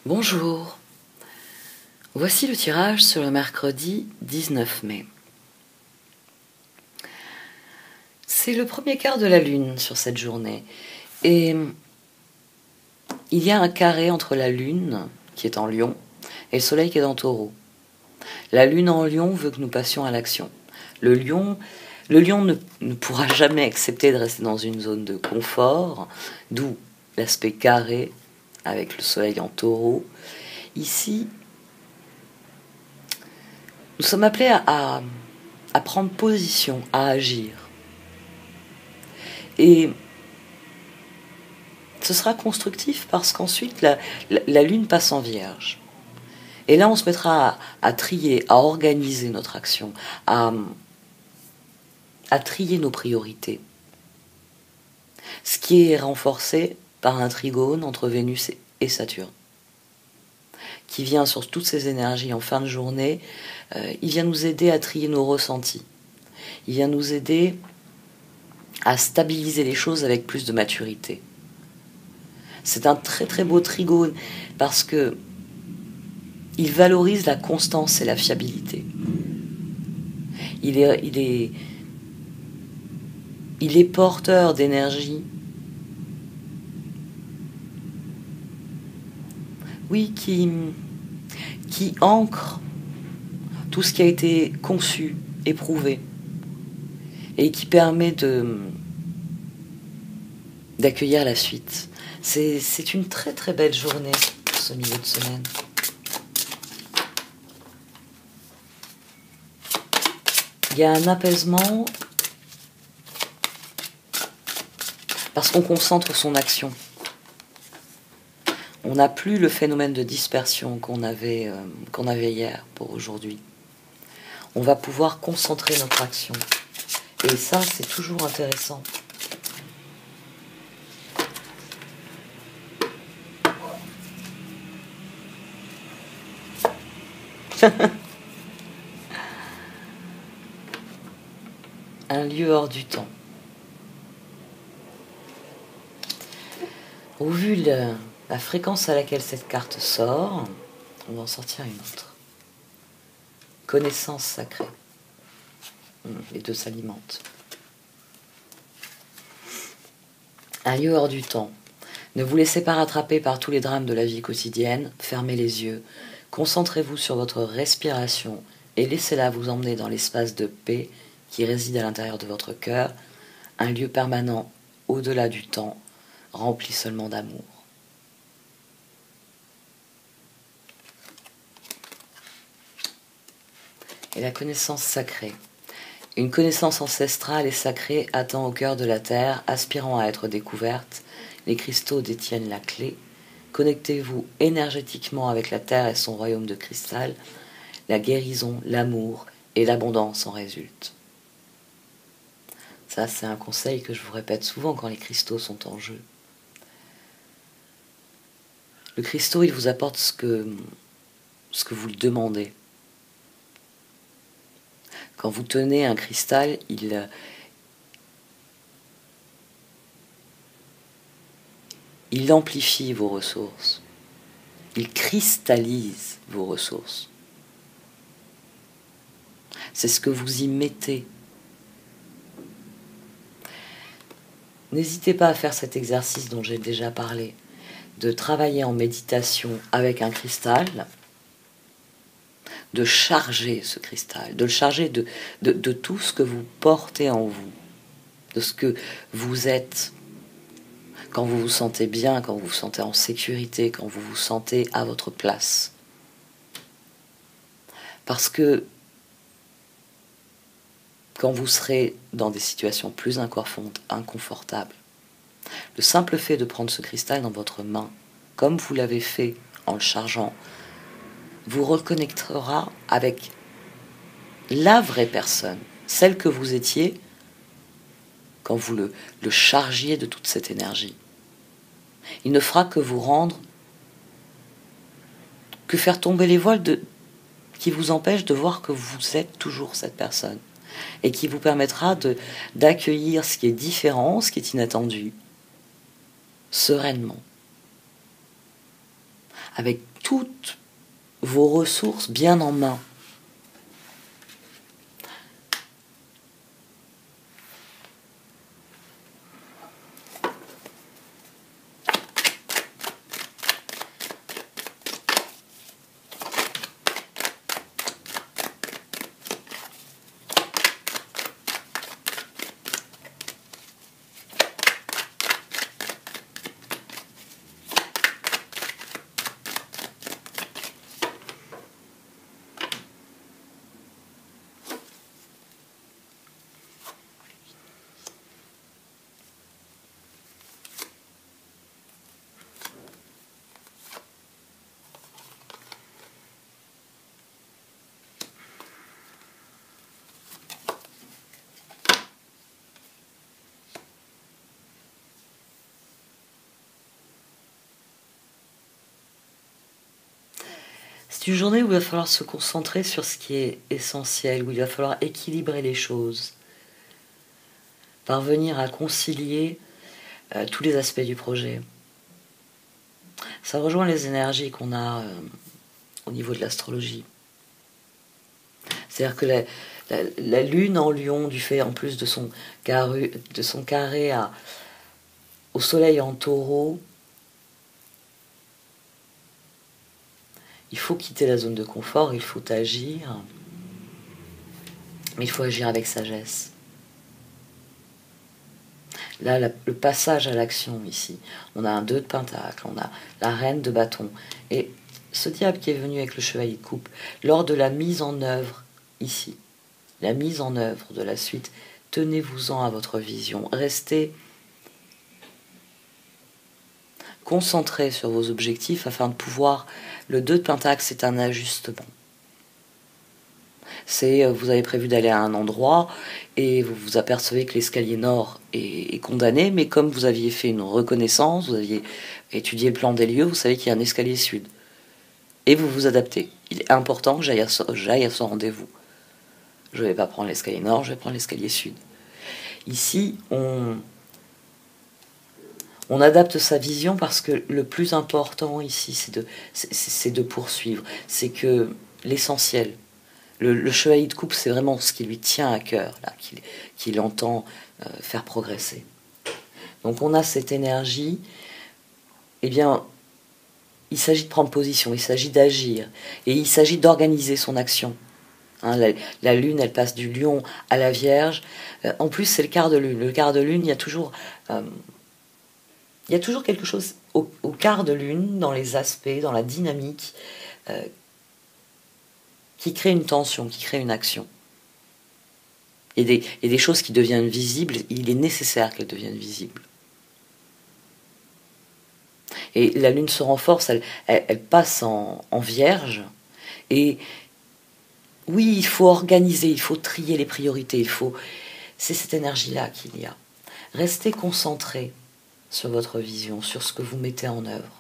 Bonjour, voici le tirage sur le mercredi 19 mai. C'est le premier quart de la lune sur cette journée et il y a un carré entre la lune qui est en lion et le soleil qui est en taureau. La lune en lion veut que nous passions à l'action. Le lion ne pourra jamais accepter de rester dans une zone de confort, d'où l'aspect carré avec le soleil en taureau. Ici, nous sommes appelés à prendre position, à agir. Et ce sera constructif parce qu'ensuite la lune passe en vierge. Et là, on se mettra à trier, à organiser notre action, à trier nos priorités. Ce qui est renforcé par un trigone entre Vénus et Saturne, qui vient sur toutes ces énergies en fin de journée. Il vient nous aider à trier nos ressentis. Il vient nous aider à stabiliser les choses avec plus de maturité. C'est un très très beau trigone parce que il valorise la constance et la fiabilité. Il est porteur d'énergie. Oui, qui ancre tout ce qui a été conçu, éprouvé, et qui permet d'accueillir la suite. C'est une très très belle journée pour ce milieu de semaine. Il y a un apaisement parce qu'on concentre son action. On n'a plus le phénomène de dispersion qu'on avait hier pour aujourd'hui. On va pouvoir concentrer notre action. Et ça, c'est toujours intéressant. Un lieu hors du temps. Au vu de la fréquence à laquelle cette carte sort, on va en sortir une autre. Connaissance sacrée. Les deux s'alimentent. Un lieu hors du temps. Ne vous laissez pas rattraper par tous les drames de la vie quotidienne. Fermez les yeux. Concentrez-vous sur votre respiration et laissez-la vous emmener dans l'espace de paix qui réside à l'intérieur de votre cœur. Un lieu permanent au-delà du temps, rempli seulement d'amour. Et la connaissance sacrée. Une connaissance ancestrale et sacrée attend au cœur de la terre, aspirant à être découverte. Les cristaux détiennent la clé. Connectez-vous énergétiquement avec la terre et son royaume de cristal. La guérison, l'amour et l'abondance en résultent. Ça, c'est un conseil que je vous répète souvent quand les cristaux sont en jeu. Le cristaux, il vous apporte ce que vous le demandez. Quand vous tenez un cristal, il amplifie vos ressources. Il cristallise vos ressources. C'est ce que vous y mettez. N'hésitez pas à faire cet exercice dont j'ai déjà parlé, de travailler en méditation avec un cristal, de charger ce cristal, de le charger de tout ce que vous portez en vous, de ce que vous êtes, quand vous vous sentez bien, quand vous vous sentez en sécurité, quand vous vous sentez à votre place. Parce que quand vous serez dans des situations plus inconfortables, le simple fait de prendre ce cristal dans votre main, comme vous l'avez fait en le chargeant, vous reconnectera avec la vraie personne, celle que vous étiez quand vous le chargiez de toute cette énergie. Il ne fera que vous rendre, que faire tomber les voiles qui vous empêchent de voir que vous êtes toujours cette personne et qui vous permettra d'accueillir ce qui est différent, ce qui est inattendu, sereinement, avec toutes vos ressources bien en main. C'est une journée où il va falloir se concentrer sur ce qui est essentiel, où il va falloir équilibrer les choses, parvenir à concilier tous les aspects du projet. Ça rejoint les énergies qu'on a au niveau de l'astrologie. C'est-à-dire que la lune en lion, du fait en plus de son carré au soleil en taureau, il faut quitter la zone de confort, il faut agir, mais il faut agir avec sagesse. Là, le passage à l'action ici, on a un 2 de pentacle, on a la reine de bâton, et ce diable qui est venu avec le chevalier de coupe, lors de la mise en œuvre ici, la mise en œuvre de la suite, tenez-vous-en à votre vision, restez concentrés sur vos objectifs afin de pouvoir... Le 2 de pentacle, c'est un ajustement. C'est, vous avez prévu d'aller à un endroit et vous vous apercevez que l'escalier nord est condamné, mais comme vous aviez fait une reconnaissance, vous aviez étudié le plan des lieux, vous savez qu'il y a un escalier sud. Et vous vous adaptez. Il est important que j'aille à ce rendez-vous. Je ne vais pas prendre l'escalier nord, je vais prendre l'escalier sud. Ici, on adapte sa vision parce que le plus important ici, c'est de poursuivre. C'est que l'essentiel, le chevalier de coupe, c'est vraiment ce qui lui tient à cœur, là, qu'il entend faire progresser. Donc on a cette énergie, eh bien, il s'agit de prendre position, il s'agit d'agir, et il s'agit d'organiser son action. Hein, la lune, elle passe du lion à la vierge. En plus, c'est le quart de lune. Le quart de lune, il y a toujours quelque chose au quart de lune, dans les aspects, dans la dynamique, qui crée une tension, qui crée une action. Et des choses qui deviennent visibles, il est nécessaire qu'elles deviennent visibles. Et la lune se renforce, elle passe en vierge, et oui, il faut organiser, il faut trier les priorités, c'est cette énergie-là qu'il y a. Restez concentrés sur votre vision, sur ce que vous mettez en œuvre.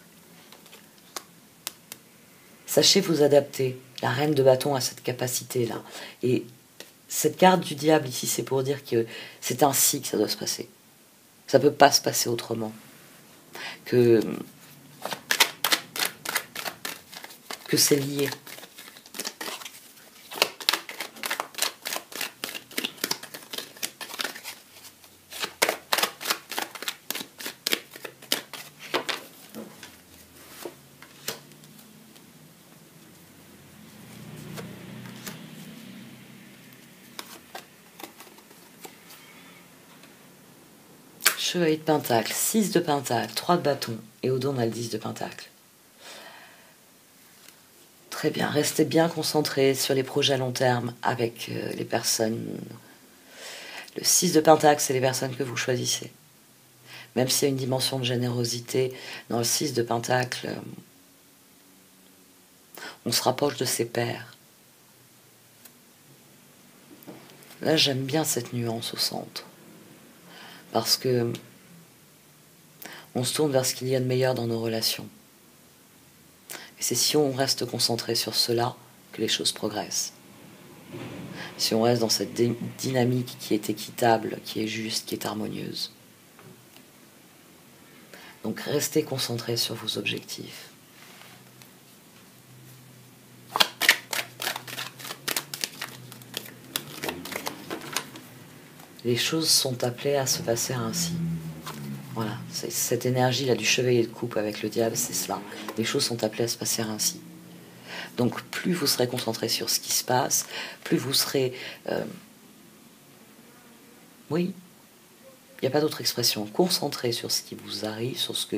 Sachez vous adapter. La reine de bâton a cette capacité-là. Et cette carte du diable ici, c'est pour dire que c'est ainsi que ça doit se passer. Ça ne peut pas se passer autrement. Que c'est lié. Chevalier de pentacle, 6 de pentacle, 3 de bâton, et au dos on a le 10 de pentacle. Très bien, restez bien concentrés sur les projets à long terme avec les personnes. Le 6 de pentacle, c'est les personnes que vous choisissez. Même s'il y a une dimension de générosité, dans le 6 de pentacle, on se rapproche de ses pairs. Là, j'aime bien cette nuance au centre. Parce que on se tourne vers ce qu'il y a de meilleur dans nos relations. Et c'est si on reste concentré sur cela que les choses progressent. Si on reste dans cette dynamique qui est équitable, qui est juste, qui est harmonieuse. Donc restez concentrés sur vos objectifs. Les choses sont appelées à se passer ainsi. Voilà, cette énergie-là du chevalier de coupe avec le diable, c'est cela. Les choses sont appelées à se passer ainsi. Donc plus vous serez concentré sur ce qui se passe, plus vous serez... oui, il n'y a pas d'autre expression. Concentré sur ce qui vous arrive, sur ce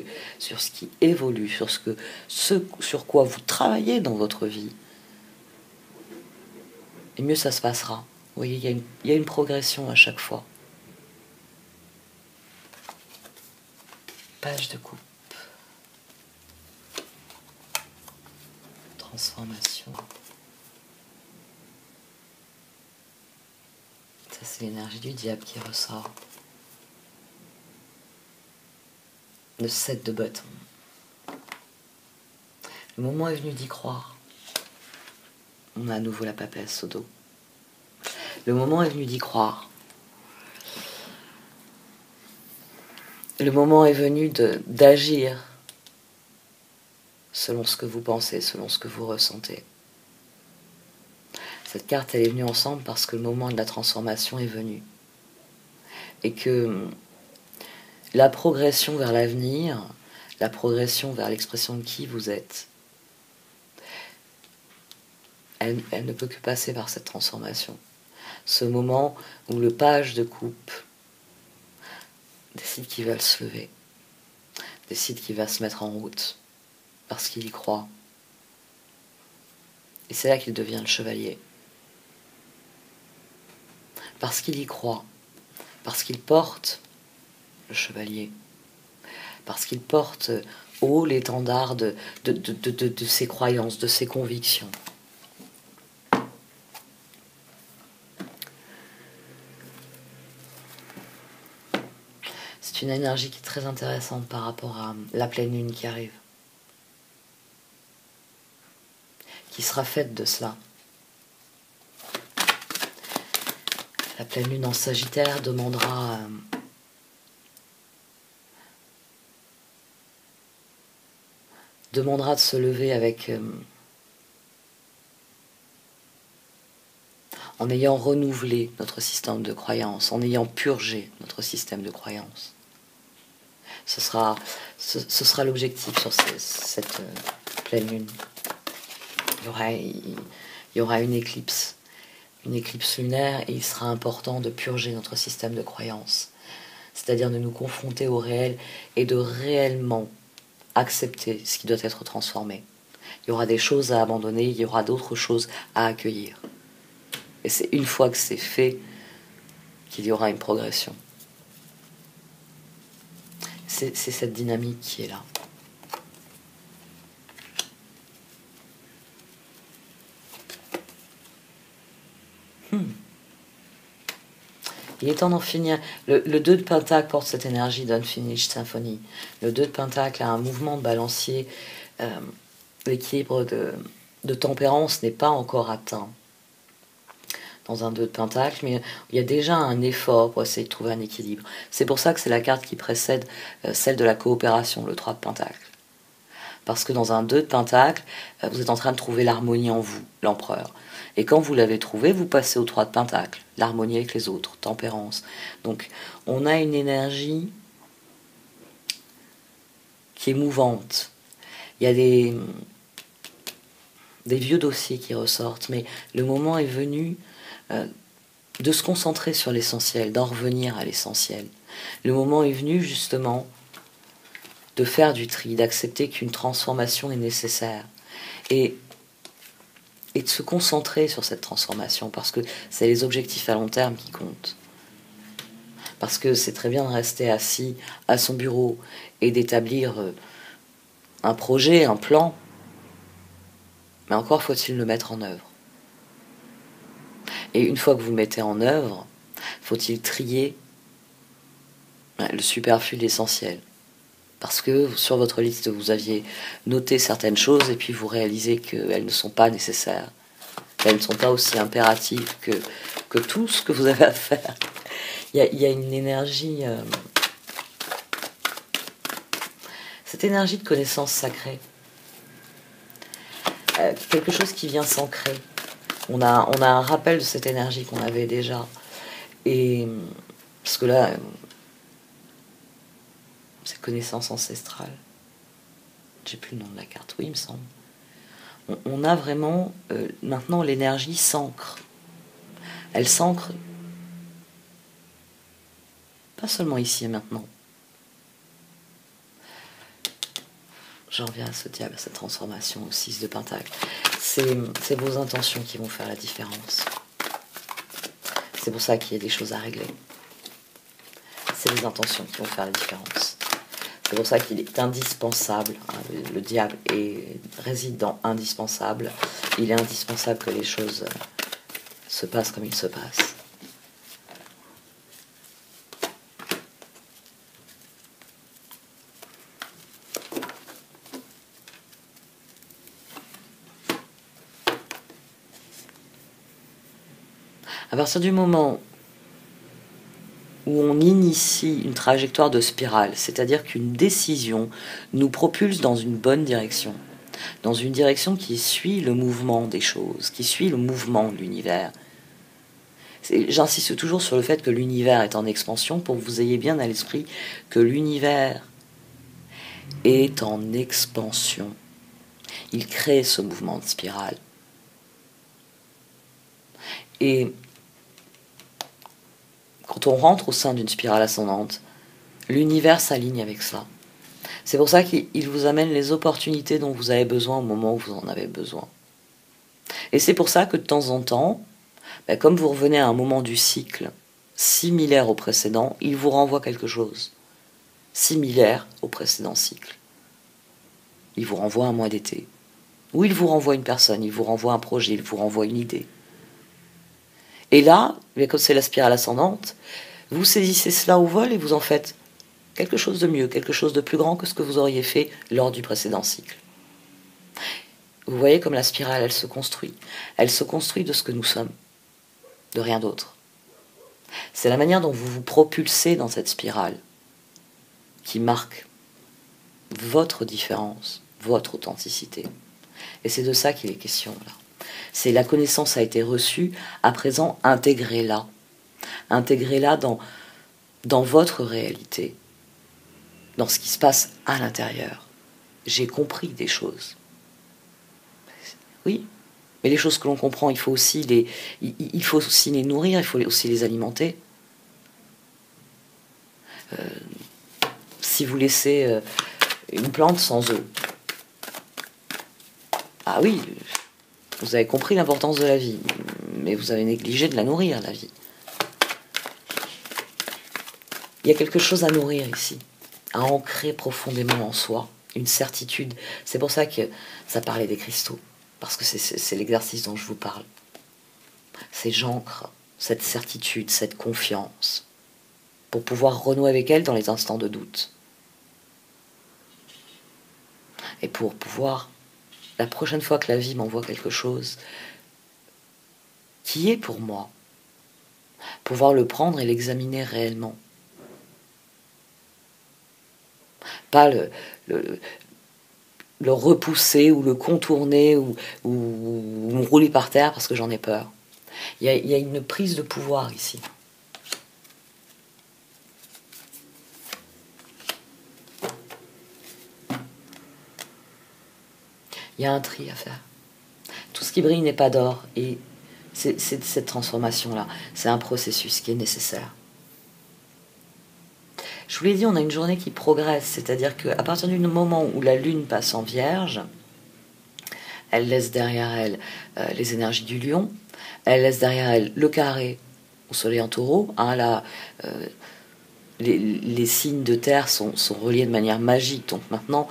qui évolue, sur ce sur quoi vous travaillez dans votre vie. Et mieux ça se passera. Vous voyez, il y a une progression à chaque fois. Page de coupe. Transformation. Ça, c'est l'énergie du diable qui ressort. Le 7 de bâton. Le moment est venu d'y croire. On a à nouveau la papesse au dos. Le moment est venu d'y croire. Le moment est venu d'agir selon ce que vous pensez, selon ce que vous ressentez. Cette carte, elle est venue ensemble parce que le moment de la transformation est venu. Et que la progression vers l'avenir, la progression vers l'expression de qui vous êtes, elle ne peut que passer par cette transformation. Ce moment où le page de coupe décide qu'il va se lever, décide qu'il va se mettre en route, parce qu'il y croit. Et c'est là qu'il devient le chevalier. Parce qu'il y croit, parce qu'il porte le chevalier, parce qu'il porte haut l'étendard de ses croyances, de ses convictions. C'est une énergie qui est très intéressante par rapport à la pleine lune qui arrive, qui sera faite de cela. La pleine lune en Sagittaire demandera de se lever avec en ayant renouvelé notre système de croyances, en ayant purgé notre système de croyances. Ce sera l'objectif sur cette pleine lune. Il y aura une éclipse lunaire, et il sera important de purger notre système de croyances, c'est-à-dire de nous confronter au réel et de réellement accepter ce qui doit être transformé. Il y aura des choses à abandonner, il y aura d'autres choses à accueillir. Et c'est une fois que c'est fait qu'il y aura une progression. C'est cette dynamique qui est là. Il est temps d'en finir. Le 2 de Pentacle porte cette énergie d'Unfinished Symphony. Le 2 de Pentacle a un mouvement de balancier. L'équilibre de tempérance n'est pas encore atteint dans un 2 de Pentacle, mais il y a déjà un effort pour essayer de trouver un équilibre. C'est pour ça que c'est la carte qui précède celle de la coopération, le 3 de Pentacle. Parce que dans un 2 de Pentacle, vous êtes en train de trouver l'harmonie en vous, l'empereur. Et quand vous l'avez trouvé, vous passez au 3 de Pentacle, l'harmonie avec les autres, tempérance. Donc, on a une énergie qui est mouvante. Il y a des vieux dossiers qui ressortent, mais le moment est venu de se concentrer sur l'essentiel, d'en revenir à l'essentiel. Le moment est venu, justement, de faire du tri, d'accepter qu'une transformation est nécessaire. Et de se concentrer sur cette transformation, parce que c'est les objectifs à long terme qui comptent. Parce que c'est très bien de rester assis à son bureau et d'établir un projet, un plan, mais encore faut-il le mettre en œuvre. Et une fois que vous le mettez en œuvre, faut-il trier le superflu de l'essentiel. Parce que sur votre liste, vous aviez noté certaines choses et puis vous réalisez qu'elles ne sont pas nécessaires, qu'elles ne sont pas aussi impératives que tout ce que vous avez à faire. Il y a une énergie, cette énergie de connaissance sacrée, quelque chose qui vient s'ancrer. On a un rappel de cette énergie qu'on avait déjà. Et Parce que là, c'est connaissance ancestrale. J'ai plus le nom de la carte, oui, il me semble. On a vraiment, maintenant, l'énergie s'ancre. Elle s'ancre, pas seulement ici et maintenant. J'en reviens à ce diable, à cette transformation au 6 de Pentacle. C'est vos intentions qui vont faire la différence. C'est pour ça qu'il y a des choses à régler. C'est les intentions qui vont faire la différence. C'est pour ça qu'il est indispensable, hein, le diable réside dans indispensable. Il est indispensable que les choses se passent comme il se passe. À partir du moment où on initie une trajectoire de spirale, c'est-à-dire qu'une décision nous propulse dans une bonne direction, dans une direction qui suit le mouvement des choses, qui suit le mouvement de l'univers. J'insiste toujours sur le fait que l'univers est en expansion pour que vous ayez bien à l'esprit que l'univers est en expansion. Il crée ce mouvement de spirale. Et quand on rentre au sein d'une spirale ascendante, l'univers s'aligne avec ça. C'est pour ça qu'il vous amène les opportunités dont vous avez besoin au moment où vous en avez besoin. Et c'est pour ça que de temps en temps, comme vous revenez à un moment du cycle similaire au précédent, il vous renvoie quelque chose similaire au précédent cycle. Il vous renvoie un mois d'été. Ou il vous renvoie une personne, il vous renvoie un projet, il vous renvoie une idée. Et là, comme c'est la spirale ascendante, vous saisissez cela au vol et vous en faites quelque chose de mieux, quelque chose de plus grand que ce que vous auriez fait lors du précédent cycle. Vous voyez comme la spirale, elle se construit. Elle se construit de ce que nous sommes, de rien d'autre. C'est la manière dont vous vous propulsez dans cette spirale qui marque votre différence, votre authenticité. Et c'est de ça qu'il est question là. C'est la connaissance a été reçue, à présent intégrez-la. Intégrez-la dans votre réalité, dans ce qui se passe à l'intérieur. J'ai compris des choses. Oui, mais les choses que l'on comprend, il faut aussi les nourrir, il faut aussi les alimenter. Si vous laissez une plante sans eau, ah oui, vous avez compris l'importance de la vie, mais vous avez négligé de la nourrir, la vie. Il y a quelque chose à nourrir ici, à ancrer profondément en soi, une certitude. C'est pour ça que ça parlait des cristaux, parce que c'est l'exercice dont je vous parle. C'est j'ancre cette certitude, cette confiance, pour pouvoir renouer avec elle dans les instants de doute. Et pour pouvoir, la prochaine fois que la vie m'envoie quelque chose qui est pour moi, pouvoir le prendre et l'examiner réellement. Pas le repousser ou le contourner ou me rouler par terre parce que j'en ai peur. Il y a une prise de pouvoir ici. Il y a un tri à faire. Tout ce qui brille n'est pas d'or. Et c'est cette transformation-là. C'est un processus qui est nécessaire. Je vous l'ai dit, on a une journée qui progresse. C'est-à-dire qu'à partir du moment où la Lune passe en Vierge, elle laisse derrière elle les énergies du Lion. Elle laisse derrière elle le carré au Soleil en Taureau. Là, les signes de terre sont reliés de manière magique. Donc maintenant,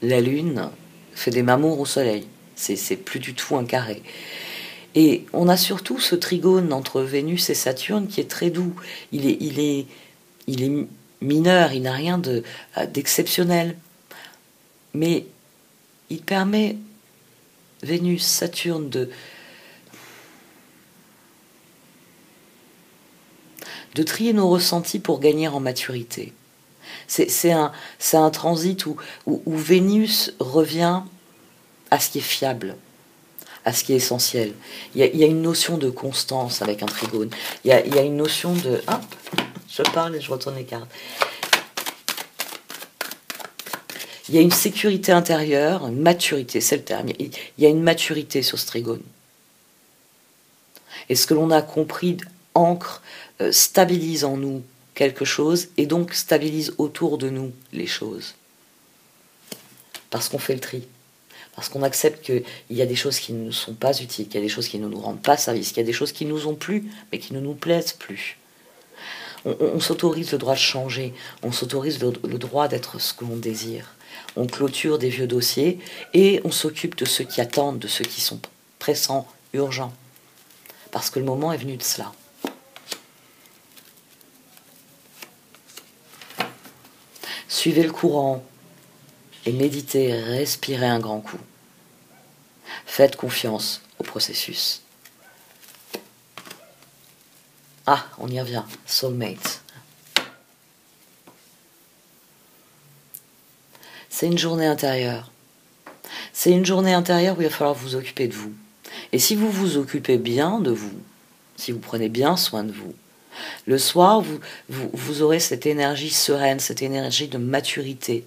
la Lune fait des mamours au Soleil. C'est plus du tout un carré. Et on a surtout ce trigone entre Vénus et Saturne qui est très doux. Il est mineur, il n'a rien d'exceptionnel. Mais il permet, Vénus, Saturne, de trier nos ressentis pour gagner en maturité. C'est un transit où Vénus revient à ce qui est fiable, à ce qui est essentiel. Il y a une notion de constance avec un trigone. Il y a une notion de... Ah, je parle et je retourne les cartes. Il y a une sécurité intérieure, une maturité, c'est le terme. Il y a une maturité sur ce trigone. Et ce que l'on a compris ancre, stabilise en nous quelque chose et donc stabilise autour de nous les choses. Parce qu'on fait le tri. Parce qu'on accepte qu'il y a des choses qui ne nous sont pas utiles, qu'il y a des choses qui ne nous rendent pas service, qu'il y a des choses qui nous ont plu, mais qui ne nous plaisent plus. On s'autorise le droit de changer, on s'autorise le droit d'être ce que l'on désire. On clôture des vieux dossiers et on s'occupe de ceux qui attendent, de ceux qui sont pressants, urgents. Parce que le moment est venu de cela. Suivez le courant et méditez, respirez un grand coup. Faites confiance au processus. Ah, on y revient, soulmate. C'est une journée intérieure. C'est une journée intérieure où il va falloir vous occuper de vous. Et si vous vous occupez bien de vous, si vous prenez bien soin de vous, le soir, vous aurez cette énergie sereine, cette énergie de maturité.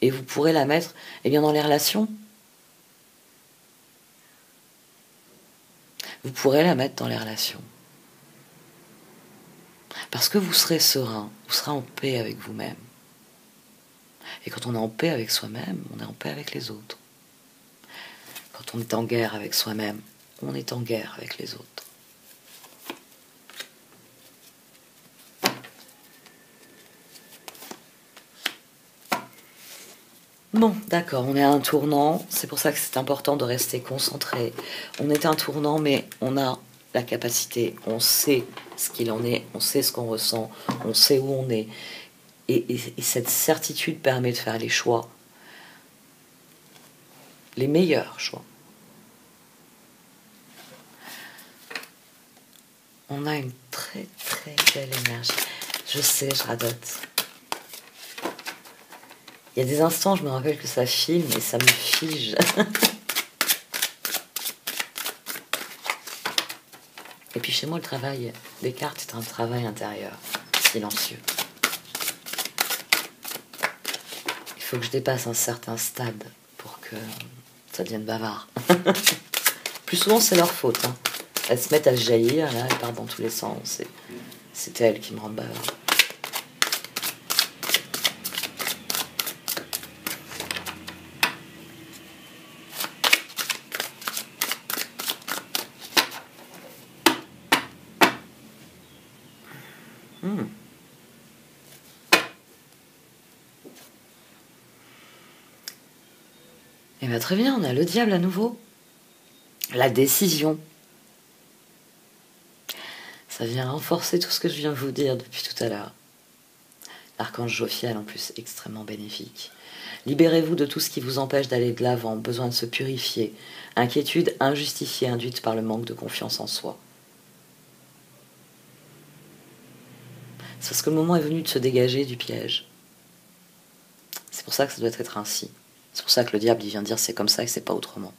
Et vous pourrez la mettre bien, dans les relations. Vous pourrez la mettre dans les relations. Parce que vous serez serein, vous serez en paix avec vous-même. Et quand on est en paix avec soi-même, on est en paix avec les autres. Quand on est en guerre avec soi-même, on est en guerre avec les autres. Bon, d'accord, on est à un tournant, c'est pour ça que c'est important de rester concentré. On est à un tournant, mais on a la capacité, on sait ce qu'il en est, on sait ce qu'on ressent, on sait où on est. Et cette certitude permet de faire les choix, les meilleurs choix. On a une très très belle énergie. Je sais, je radote. Il y a des instants, je me rappelle que ça filme et ça me fige. Et puis chez moi, le travail des cartes est un travail intérieur, silencieux. Il faut que je dépasse un certain stade pour que ça devienne bavard. Plus souvent, c'est leur faute. Hein. Elles se mettent à jaillir, là, elles partent dans tous les sens. C'est elles qui me rendent bavard. Eh bien très bien, on a le diable à nouveau. La décision. Ça vient renforcer tout ce que je viens de vous dire depuis tout à l'heure. L'archange Jophiel en plus extrêmement bénéfique. Libérez-vous de tout ce qui vous empêche d'aller de l'avant, besoin de se purifier, inquiétude injustifiée induite par le manque de confiance en soi. C'est parce que le moment est venu de se dégager du piège. C'est pour ça que ça doit être ainsi. C'est pour ça que le diable il vient dire c'est comme ça et c'est pas autrement.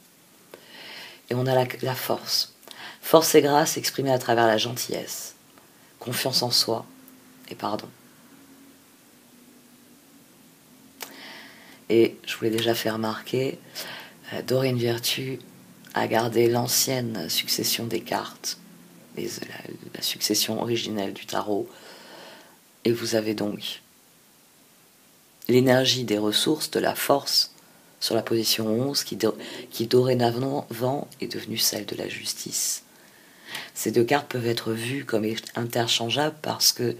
Et on a la force. Force et grâce exprimée à travers la gentillesse, confiance en soi et pardon. Et je vous l'ai déjà fait remarquer, Dorine Virtue a gardé l'ancienne succession des cartes, la succession originelle du tarot. Et vous avez donc l'énergie des ressources, de la force, sur la position 11, qui dorénavant est devenue celle de la justice. Ces deux cartes peuvent être vues comme interchangeables parce que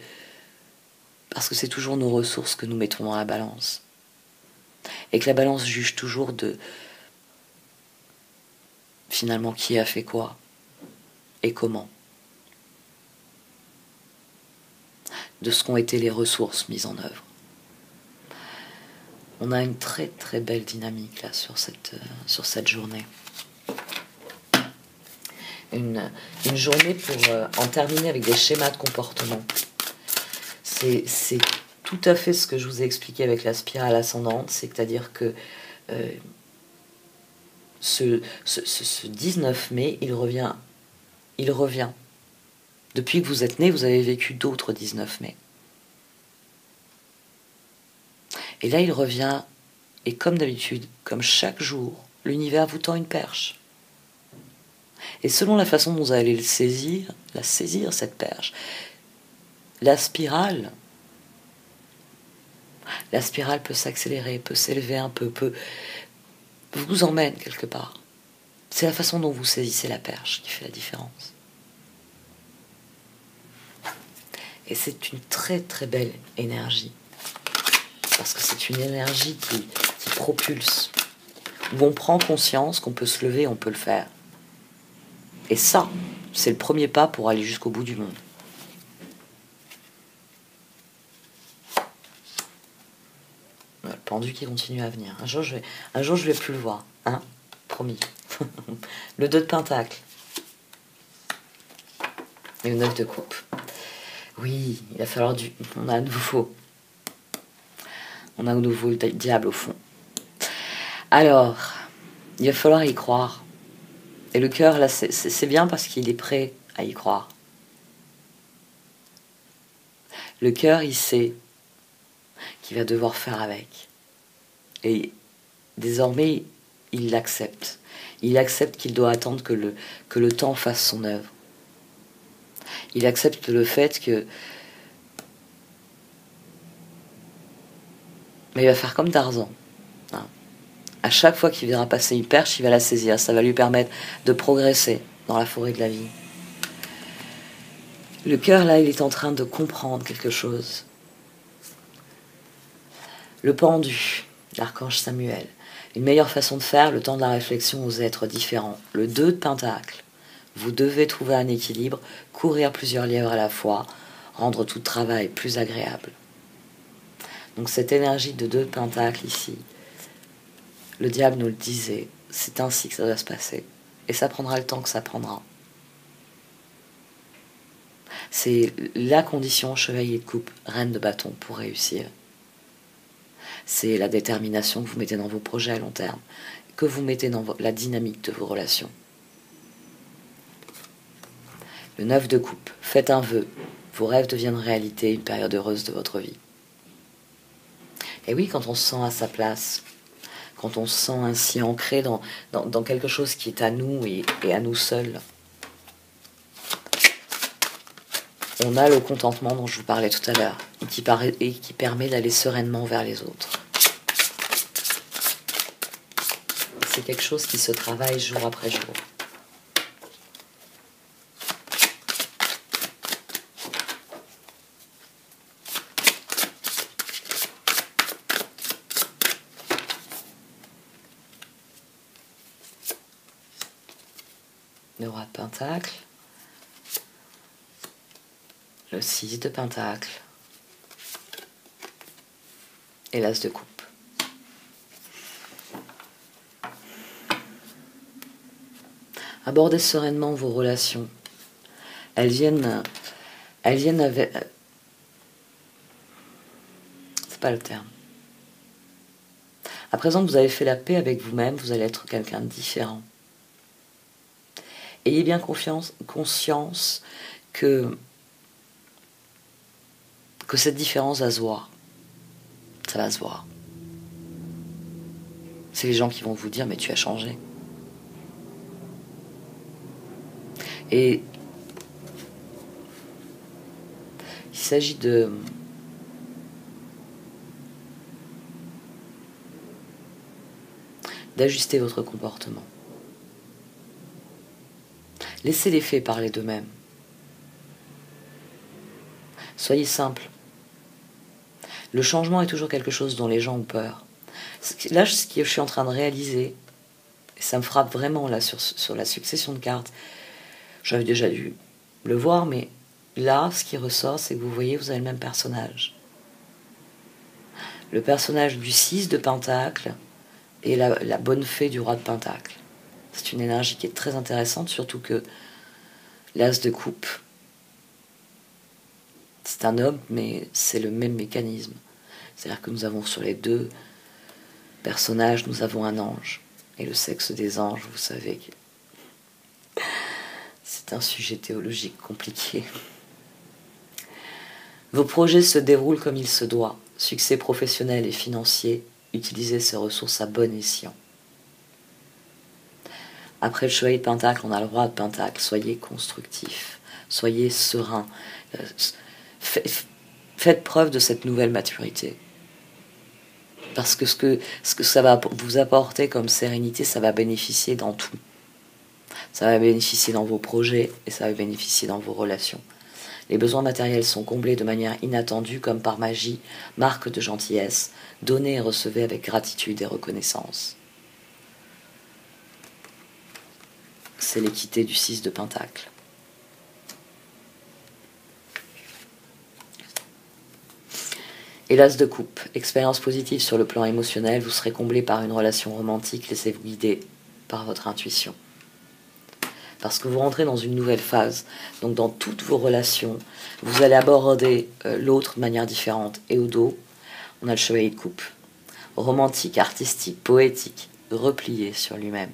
c'est toujours nos ressources que nous mettons dans la balance. Et que la balance juge toujours de finalement qui a fait quoi et comment. De ce qu'ont été les ressources mises en œuvre. On a une très très belle dynamique là sur cette journée. Une journée pour en terminer avec des schémas de comportement. C'est tout à fait ce que je vous ai expliqué avec la spirale ascendante, c'est-à-dire que ce 19 mai, il revient. Il revient. Depuis que vous êtes né, vous avez vécu d'autres 19 mai. Et là, il revient, et comme d'habitude, comme chaque jour, l'univers vous tend une perche. Et selon la façon dont vous allez la saisir, cette perche, la spirale peut s'accélérer, peut s'élever un peu, vous emmène quelque part. C'est la façon dont vous saisissez la perche qui fait la différence. Et c'est une très très belle énergie. Parce que c'est une énergie qui propulse. Où on prend conscience qu'on peut se lever, on peut le faire. Et ça, c'est le premier pas pour aller jusqu'au bout du monde. Le pendu qui continue à venir. Un jour, je vais plus le voir. Hein, promis. Le 2 de pentacle. Et le 9 de coupe. Oui, il va falloir on a à nouveau le diable au fond. Alors, il va falloir y croire. Et le cœur, là, c'est bien parce qu'il est prêt à y croire. Le cœur, il sait qu'il va devoir faire avec. Et désormais, il l'accepte. Il accepte qu'il doit attendre que le temps fasse son œuvre. Il accepte le fait que... Mais il va faire comme Tarzan. Hein. À chaque fois qu'il verra passer une perche, il va la saisir. Ça va lui permettre de progresser dans la forêt de la vie. Le cœur, là, il est en train de comprendre quelque chose. Le pendu, l'archange Samuel. Une meilleure façon de faire, le temps de la réflexion aux êtres différents. Le 2 de pentacle. Vous devez trouver un équilibre, courir plusieurs lièvres à la fois, rendre tout travail plus agréable. Donc cette énergie de 2 de pentacle ici, le diable nous le disait, c'est ainsi que ça doit se passer. Et ça prendra le temps que ça prendra. C'est la condition chevalier de coupe, reine de bâton pour réussir. C'est la détermination que vous mettez dans vos projets à long terme, que vous mettez dans la dynamique de vos relations. Le 9 de coupe, faites un vœu, vos rêves deviennent réalité, une période heureuse de votre vie. Et oui, quand on se sent à sa place, quand on se sent ainsi ancré dans quelque chose qui est à nous et à nous seuls, on a le contentement dont je vous parlais tout à l'heure, et qui permet d'aller sereinement vers les autres. C'est quelque chose qui se travaille jour après jour. Le roi de pentacle, le 6 de pentacle et l'as de coupe. Abordez sereinement vos relations. Elles viennent avec... C'est pas le terme. À présent que vous avez fait la paix avec vous-même, vous allez être quelqu'un de différent. Ayez bien conscience que cette différence va se voir. Ça va se voir. C'est les gens qui vont vous dire, mais tu as changé. Et il s'agit d'ajuster votre comportement. Laissez les faits parler d'eux-mêmes. Soyez simple. Le changement est toujours quelque chose dont les gens ont peur. Là, ce que je suis en train de réaliser, et ça me frappe vraiment là sur la succession de cartes, j'avais déjà dû le voir, mais là, ce qui ressort, c'est que vous voyez, vous avez le même personnage. Le personnage du 6 de pentacle et la bonne fée du roi de pentacle. C'est une énergie qui est très intéressante, surtout que l'as de coupe, c'est un homme, mais c'est le même mécanisme. C'est-à-dire que nous avons sur les deux personnages, nous avons un ange. Et le sexe des anges, vous savez que c'est un sujet théologique compliqué. Vos projets se déroulent comme il se doit. Succès professionnel et financier, utilisez ces ressources à bon escient. Après le chevalier de Pentacle, on a le roi de Pentacle. Soyez constructif, soyez serein. Faites preuve de cette nouvelle maturité. Parce que ce que ça va vous apporter comme sérénité, ça va bénéficier dans tout. Ça va bénéficier dans vos projets et ça va bénéficier dans vos relations. Les besoins matériels sont comblés de manière inattendue, comme par magie, marque de gentillesse. Donnez et recevez avec gratitude et reconnaissance. C'est l'équité du 6 de Pentacle. Et l'As de coupe, expérience positive sur le plan émotionnel, vous serez comblé par une relation romantique, laissez-vous guider par votre intuition. Parce que vous rentrez dans une nouvelle phase, donc dans toutes vos relations, vous allez aborder l'autre de manière différente. Et au dos, on a le chevalier de coupe, romantique, artistique, poétique, replié sur lui-même.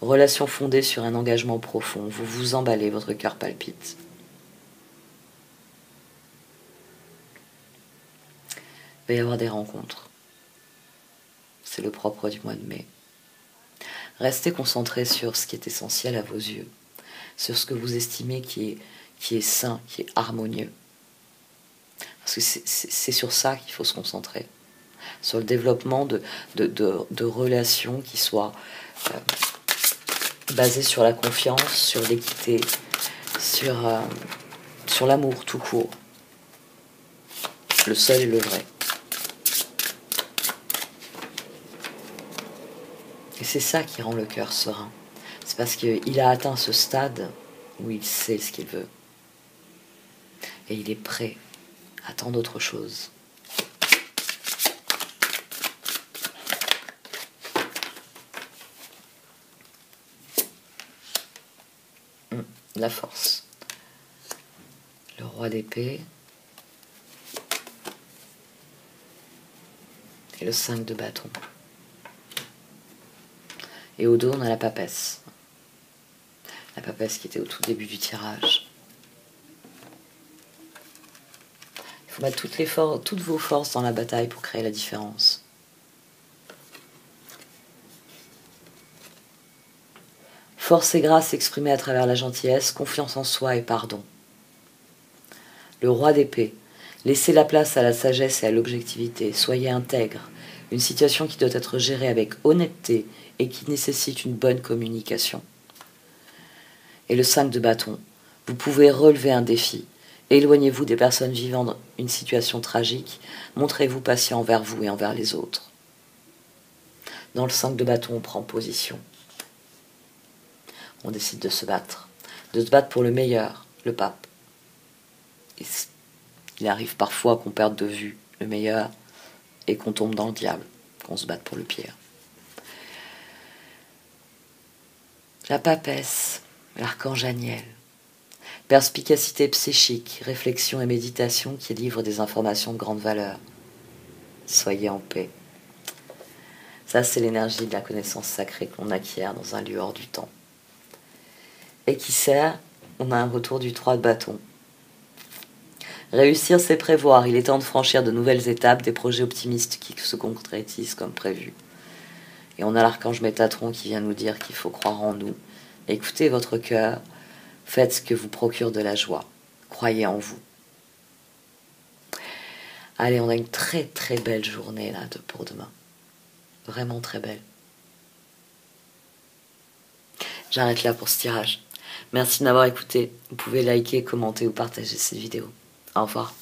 Relation fondée sur un engagement profond, vous vous emballez, votre cœur palpite. Il va y avoir des rencontres. C'est le propre du mois de mai. Restez concentré sur ce qui est essentiel à vos yeux, sur ce que vous estimez qui est sain, qui est harmonieux. Parce que c'est sur ça qu'il faut se concentrer, sur le développement de relations qui soient basées sur la confiance, sur l'équité, sur l'amour tout court. Le seul et le vrai. Et c'est ça qui rend le cœur serein. C'est parce qu'il a atteint ce stade où il sait ce qu'il veut. Et il est prêt à tant d'autres choses. La force. Le roi d'épée. Et le 5 de bâton. Et au dos, on a la papesse. La papesse qui était au tout début du tirage. Il faut mettre toutes vos forces dans la bataille pour créer la différence. Force et grâce exprimée à travers la gentillesse, confiance en soi et pardon. Le roi d'épée. Laissez la place à la sagesse et à l'objectivité. Soyez intègre. Une situation qui doit être gérée avec honnêteté et qui nécessite une bonne communication. Et le 5 de bâton. Vous pouvez relever un défi. Éloignez-vous des personnes vivant dans une situation tragique. Montrez-vous patient envers vous et envers les autres. Dans le 5 de bâton, on prend position. On décide de se battre pour le meilleur, le pape. Et il arrive parfois qu'on perde de vue le meilleur et qu'on tombe dans le diable, qu'on se batte pour le pire. La papesse, l'archange Aniel. Perspicacité psychique, réflexion et méditation qui livrent des informations de grande valeur. Soyez en paix. Ça, c'est l'énergie de la connaissance sacrée qu'on acquiert dans un lieu hors du temps. Et qui sert, on a un retour du 3 de bâton. Réussir, c'est prévoir. Il est temps de franchir de nouvelles étapes, des projets optimistes qui se concrétisent comme prévu. Et on a l'archange Métatron qui vient nous dire qu'il faut croire en nous. Écoutez votre cœur, faites ce que vous procure de la joie. Croyez en vous. Allez, on a une très très belle journée là pour demain. Vraiment très belle. J'arrête là pour ce tirage. Merci de m'avoir écouté. Vous pouvez liker, commenter ou partager cette vidéo. Au revoir.